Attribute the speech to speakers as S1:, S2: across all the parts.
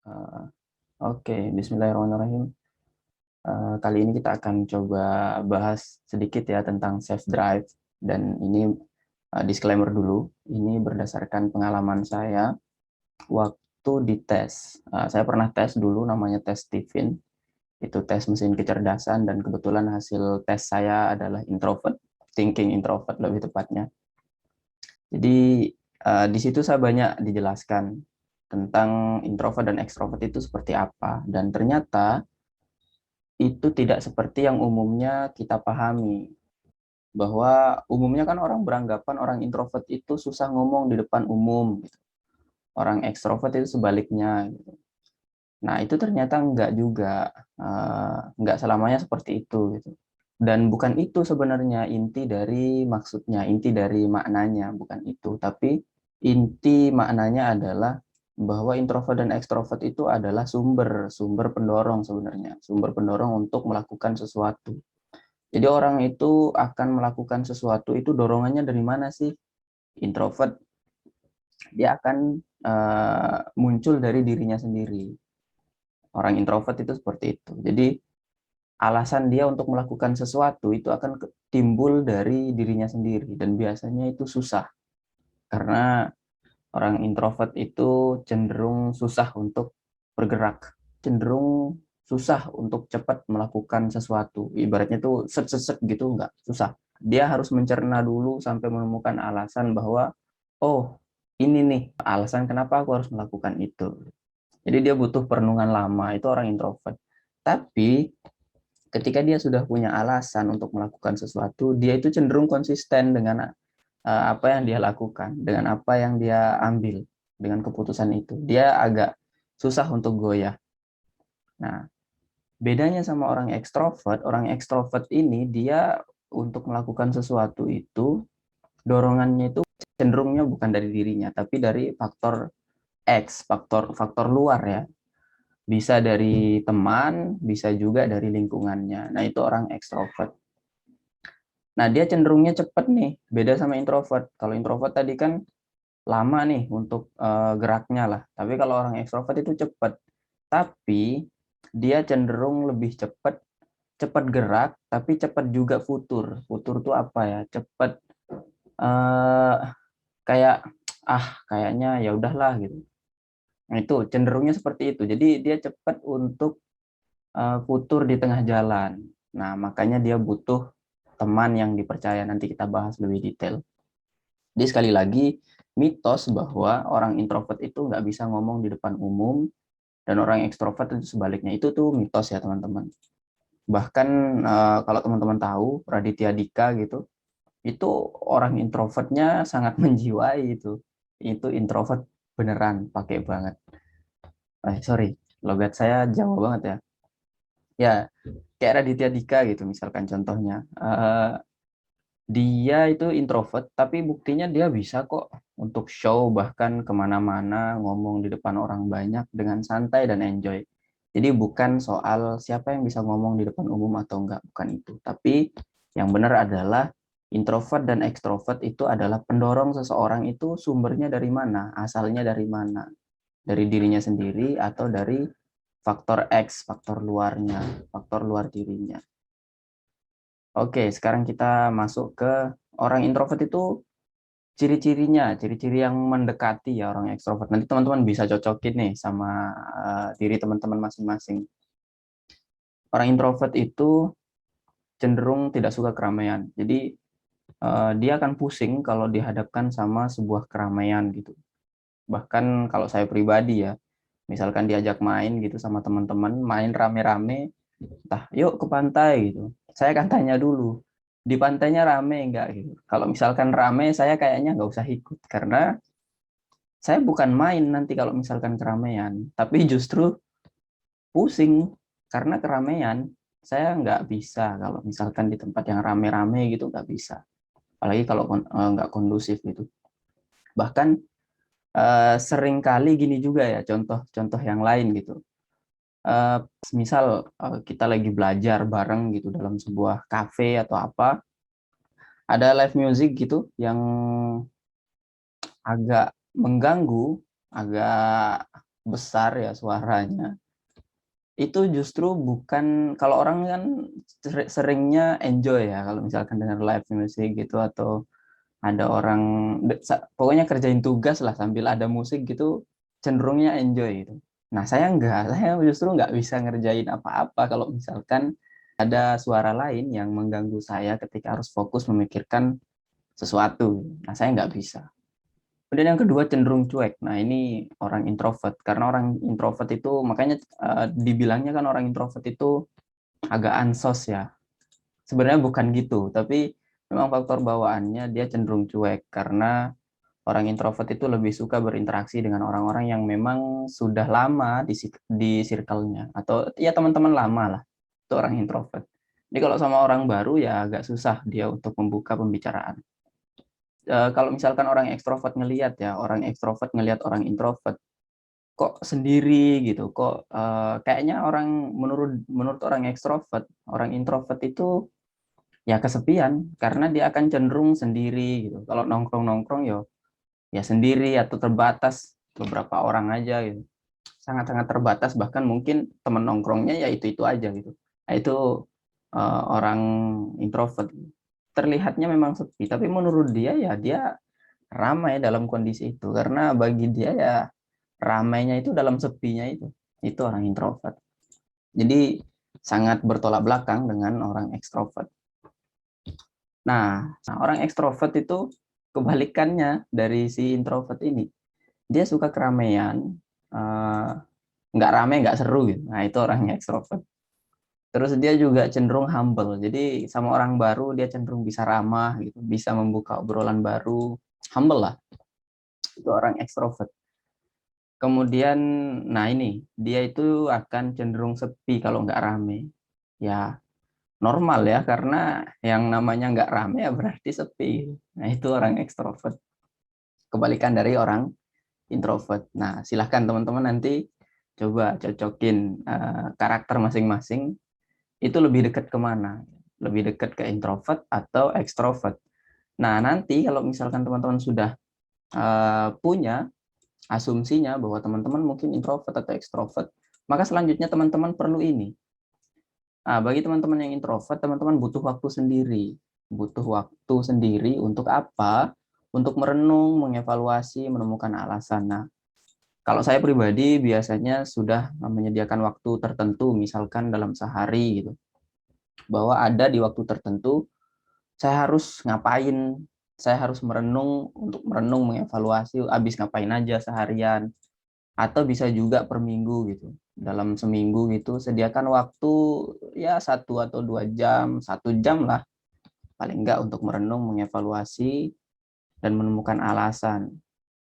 S1: Eh, Oke, Bismillahirrahmanirrahim. Kali ini kita akan coba bahas sedikit ya tentang self drive, dan ini disclaimer dulu. Ini berdasarkan pengalaman saya waktu dites. Saya pernah tes dulu, namanya tes Stephen. Itu tes mesin kecerdasan, dan kebetulan hasil tes saya adalah introvert, thinking introvert lebih tepatnya. Jadi di situ saya banyak dijelaskan tentang introvert dan extrovert itu seperti apa, dan ternyata itu tidak seperti yang umumnya kita pahami, bahwa umumnya kan orang beranggapan orang introvert itu susah ngomong di depan umum gitu. Orang ekstrovert itu sebaliknya gitu. Nah, itu ternyata enggak juga, enggak selamanya seperti itu gitu. Dan bukan itu sebenarnya inti dari maksudnya, inti dari maknanya, bukan itu. Tapi inti maknanya adalah bahwa introvert dan ekstrovert itu adalah sumber pendorong sebenarnya, sumber pendorong untuk melakukan sesuatu. Jadi orang itu akan melakukan sesuatu itu dorongannya dari mana sih? Introvert, dia akan muncul dari dirinya sendiri. Orang introvert itu seperti itu. Jadi alasan dia untuk melakukan sesuatu itu akan timbul dari dirinya sendiri, dan biasanya itu susah karena orang introvert itu cenderung susah untuk bergerak, cenderung susah untuk cepat melakukan sesuatu. Ibaratnya tuh set-set gitu, nggak susah. Dia harus mencerna dulu sampai menemukan alasan bahwa, oh, ini nih alasan kenapa aku harus melakukan itu. Jadi dia butuh perenungan lama, itu orang introvert. Tapi ketika dia sudah punya alasan untuk melakukan sesuatu, dia itu cenderung konsisten dengan apa yang dia lakukan, dengan apa yang dia ambil, dengan keputusan itu. Dia agak susah untuk goyah. Nah, bedanya sama orang ekstrovert ini dia untuk melakukan sesuatu itu dorongannya itu cenderungnya bukan dari dirinya, tapi dari faktor X, faktor faktor luar ya. Bisa dari teman, bisa juga dari lingkungannya. Nah, itu orang ekstrovert. Nah, dia cenderungnya cepet nih, beda sama introvert. Kalau introvert tadi kan lama nih untuk geraknya lah. Tapi kalau orang ekstrovert itu cepet. Tapi dia cenderung lebih cepet, cepet gerak, tapi cepet juga futur. Futur tuh apa ya? Cepet eh kayak kayaknya ya udahlah gitu. Nah, itu cenderungnya seperti itu. Jadi dia cepet untuk futur di tengah jalan. Nah, makanya dia butuh teman yang dipercaya. Nanti kita bahas lebih detail. Jadi sekali lagi, mitos bahwa orang introvert itu nggak bisa ngomong di depan umum, dan orang ekstrovert itu sebaliknya. Itu tuh mitos ya teman-teman. Bahkan kalau teman-teman tahu, Raditya Dika gitu, itu orang introvertnya sangat menjiwai itu. Itu introvert beneran, pakai banget. Sorry, logat saya Jawa banget ya. Ya, kayak Raditya Dika gitu misalkan contohnya. Dia itu introvert, tapi buktinya dia bisa kok untuk show, bahkan kemana-mana, ngomong di depan orang banyak dengan santai dan enjoy. Jadi bukan soal siapa yang bisa ngomong di depan umum atau enggak, bukan itu. Tapi yang benar adalah introvert dan ekstrovert itu adalah pendorong seseorang itu sumbernya dari mana, asalnya dari mana. Dari dirinya sendiri atau dari faktor X, faktor luarnya, faktor luar dirinya. Oke, sekarang kita masuk ke orang introvert itu ciri-cirinya, ciri-ciri yang mendekati ya orang ekstrovert. Nanti teman-teman bisa cocokin nih sama diri teman-teman masing-masing. Orang introvert itu cenderung tidak suka keramaian. Jadi dia akan pusing kalau dihadapkan sama sebuah keramaian gitu. Bahkan kalau saya pribadi ya, misalkan diajak main gitu sama teman-teman, main rame-rame, entah yuk ke pantai gitu. Saya akan tanya dulu, di pantainya rame enggak gitu. Kalau misalkan rame, saya kayaknya nggak usah ikut, karena saya bukan main nanti kalau misalkan keramaian, tapi justru pusing karena keramaian. Saya nggak bisa kalau misalkan di tempat yang rame-rame gitu, nggak bisa. Apalagi kalau nggak kondusif gitu. Bahkan sering kali gini juga ya, contoh-contoh yang lain gitu. Eh, Misal kita lagi belajar bareng gitu dalam sebuah cafe atau apa, ada live music gitu yang agak mengganggu, agak besar ya suaranya, itu justru bukan, kalau orang kan seringnya enjoy ya kalau misalkan dengar live music gitu, atau ada orang pokoknya kerjain tugas lah sambil ada musik gitu, cenderungnya enjoy gitu. Nah, saya enggak, saya justru nggak bisa ngerjain apa-apa kalau misalkan ada suara lain yang mengganggu saya ketika harus fokus memikirkan sesuatu. Nah, saya nggak bisa. Kemudian yang kedua, cenderung cuek. Nah, ini orang introvert. Karena orang introvert itu, makanya dibilangnya kan orang introvert itu agak ansos ya. Sebenarnya bukan gitu, tapi memang faktor bawaannya dia cenderung cuek. Karena orang introvert itu lebih suka berinteraksi dengan orang-orang yang memang sudah lama di circle-nya. Atau ya teman-teman lama lah. Itu orang introvert. Jadi kalau sama orang baru ya agak susah dia untuk membuka pembicaraan. Kalau misalkan orang ekstrovert ngelihat ya, orang ekstrovert ngelihat orang introvert, kok sendiri gitu, kok kayaknya orang, menurut menurut orang ekstrovert, orang introvert itu ya kesepian karena dia akan cenderung sendiri gitu. Kalau nongkrong-nongkrong ya sendiri atau terbatas beberapa orang aja gitu. Sangat-sangat terbatas, bahkan mungkin teman nongkrongnya ya itu-itu aja gitu. Nah, itu orang introvert. Terlihatnya memang sepi, tapi menurut dia ya dia ramai dalam kondisi itu, karena bagi dia ya ramainya itu dalam sepinya itu orang introvert. Jadi sangat bertolak belakang dengan orang ekstrovert. Nah, orang ekstrovert itu kebalikannya dari si introvert ini. Dia suka keramaian, eh, nggak rame nggak seru gitu. Nah, itu orang ekstrovert. Terus dia juga cenderung humble, jadi sama orang baru dia cenderung bisa ramah gitu, bisa membuka obrolan baru, humble lah. Itu orang ekstrovert. Kemudian, nah ini, dia itu akan cenderung sepi kalau nggak rame. Ya, normal ya, karena yang namanya nggak rame ya berarti sepi. Nah, itu orang ekstrovert. Kebalikan dari orang introvert. Nah, silahkan teman-teman nanti coba cocokin karakter masing-masing, itu lebih dekat kemana? Lebih dekat ke introvert atau ekstrovert? Nah, nanti kalau misalkan teman-teman sudah punya asumsinya bahwa teman-teman mungkin introvert atau ekstrovert, maka selanjutnya teman-teman perlu ini. Nah, bagi teman-teman yang introvert, teman-teman butuh waktu sendiri. Butuh waktu sendiri untuk apa? Untuk merenung, mengevaluasi, menemukan alasan. Nah, kalau saya pribadi biasanya sudah menyediakan waktu tertentu, misalkan dalam sehari gitu, bahwa ada di waktu tertentu saya harus ngapain, saya harus merenung, untuk merenung, mengevaluasi habis ngapain aja seharian, atau bisa juga per minggu gitu. Dalam seminggu gitu sediakan waktu ya 1 atau 2 jam, 1 jam lah paling enggak, untuk merenung, mengevaluasi, dan menemukan alasan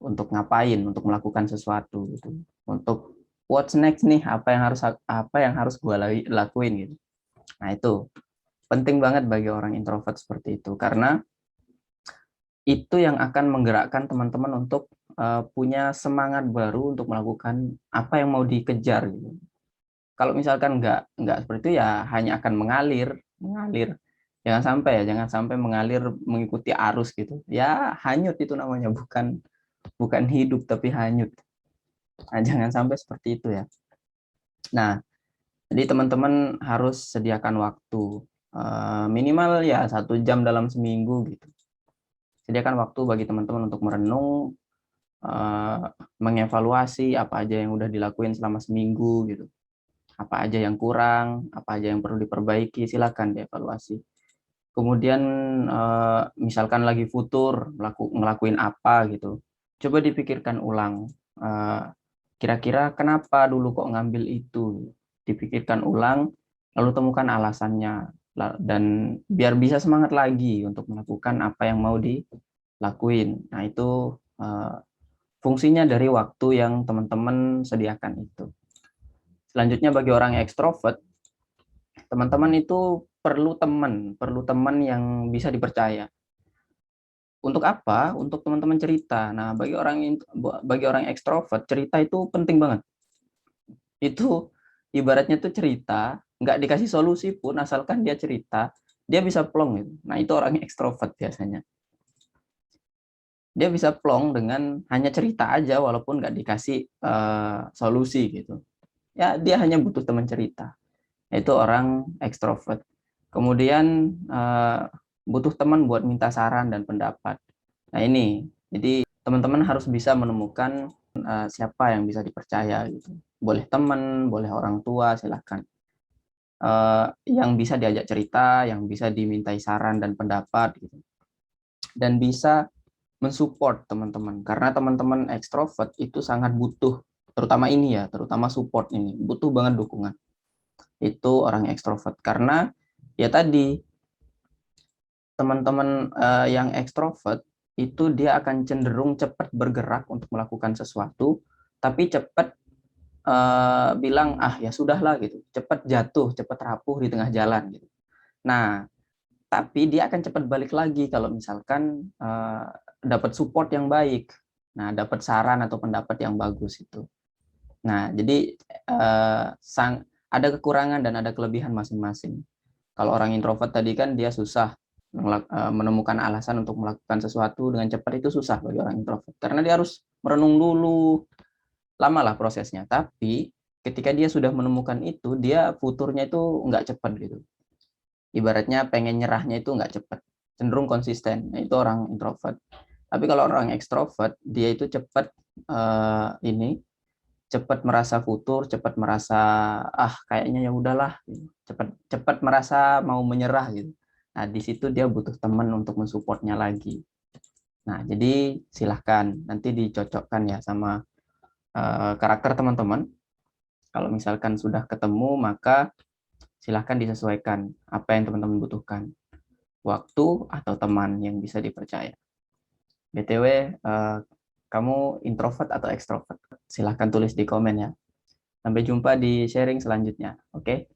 S1: untuk ngapain, untuk melakukan sesuatu gitu. Untuk what's next nih, apa yang harus gue lakuin gitu. Nah, itu penting banget bagi orang introvert seperti itu, karena itu yang akan menggerakkan teman-teman untuk punya semangat baru untuk melakukan apa yang mau dikejar gitu. Kalau misalkan nggak seperti itu ya hanya akan mengalir. Jangan sampai mengalir mengikuti arus gitu. Ya hanyut itu namanya, bukan bukan hidup tapi hanyut. Nah, jangan sampai seperti itu ya. Nah, jadi teman-teman harus sediakan waktu minimal ya 1 jam dalam seminggu gitu. Sediakan waktu bagi teman-teman untuk merenung, mengevaluasi apa aja yang udah dilakuin selama seminggu gitu. Apa aja yang kurang, apa aja yang perlu diperbaiki, silakan dievaluasi. Kemudian misalkan lagi futur, ngelakuin apa gitu. Coba dipikirkan ulang. Kira-kira kenapa dulu kok ngambil itu? Dipikirkan ulang, lalu temukan alasannya. Dan biar bisa semangat lagi untuk melakukan apa yang mau dilakuin. Nah, itu fungsinya dari waktu yang teman-teman sediakan itu. Selanjutnya bagi orang ekstrovert, teman-teman itu perlu teman yang bisa dipercaya. Untuk apa? Untuk teman-teman cerita. Nah, bagi orang ekstrovert, cerita itu penting banget. Itu ibaratnya tuh cerita, nggak dikasih solusi pun, asalkan dia cerita, dia bisa plong gitu. Nah, itu orang ekstrovert biasanya. dia bisa plong dengan hanya cerita aja walaupun nggak dikasih solusi gitu. Ya, dia hanya butuh teman cerita. Itu orang ekstrovert. Kemudian butuh teman buat minta saran dan pendapat. Nah, ini. Jadi teman-teman harus bisa menemukan siapa yang bisa dipercaya gitu. Boleh teman, boleh orang tua, silahkan. Yang bisa diajak cerita, yang bisa dimintai saran dan pendapat gitu. Dan bisa mensupport teman-teman, karena teman-teman ekstrovert itu sangat butuh, terutama ini ya, terutama support ini, butuh banget dukungan. Itu orang ekstrovert, karena ya tadi teman-teman yang ekstrovert itu dia akan cenderung cepat bergerak untuk melakukan sesuatu, tapi cepat bilang ah ya sudahlah gitu, cepat jatuh, cepat rapuh di tengah jalan gitu. Nah, tapi dia akan cepat balik lagi kalau misalkan dapat support yang baik. Nah, dapat saran atau pendapat yang bagus itu. Nah, jadi ada kekurangan dan ada kelebihan masing-masing. Kalau orang introvert tadi kan dia susah menemukan alasan untuk melakukan sesuatu dengan cepat, itu susah bagi orang introvert. Karena dia harus merenung dulu, lama lah prosesnya. Tapi ketika dia sudah menemukan itu, dia futurnya itu nggak cepat gitu. Ibaratnya pengen nyerahnya itu nggak cepat, cenderung konsisten. Nah, itu orang introvert. Tapi kalau orang ekstrovert, dia itu cepat cepat merasa futur, cepat merasa ah kayaknya ya udahlah, cepat cepat merasa mau menyerah gitu. Nah, di situ dia butuh teman untuk mensupportnya lagi. Nah, jadi silahkan nanti dicocokkan ya sama karakter teman-teman. Kalau misalkan sudah ketemu, maka silahkan disesuaikan apa yang teman-teman butuhkan. Waktu atau teman yang bisa dipercaya. BTW, kamu introvert atau ekstrovert? Silahkan tulis di komen ya. Sampai jumpa di sharing selanjutnya. Oke?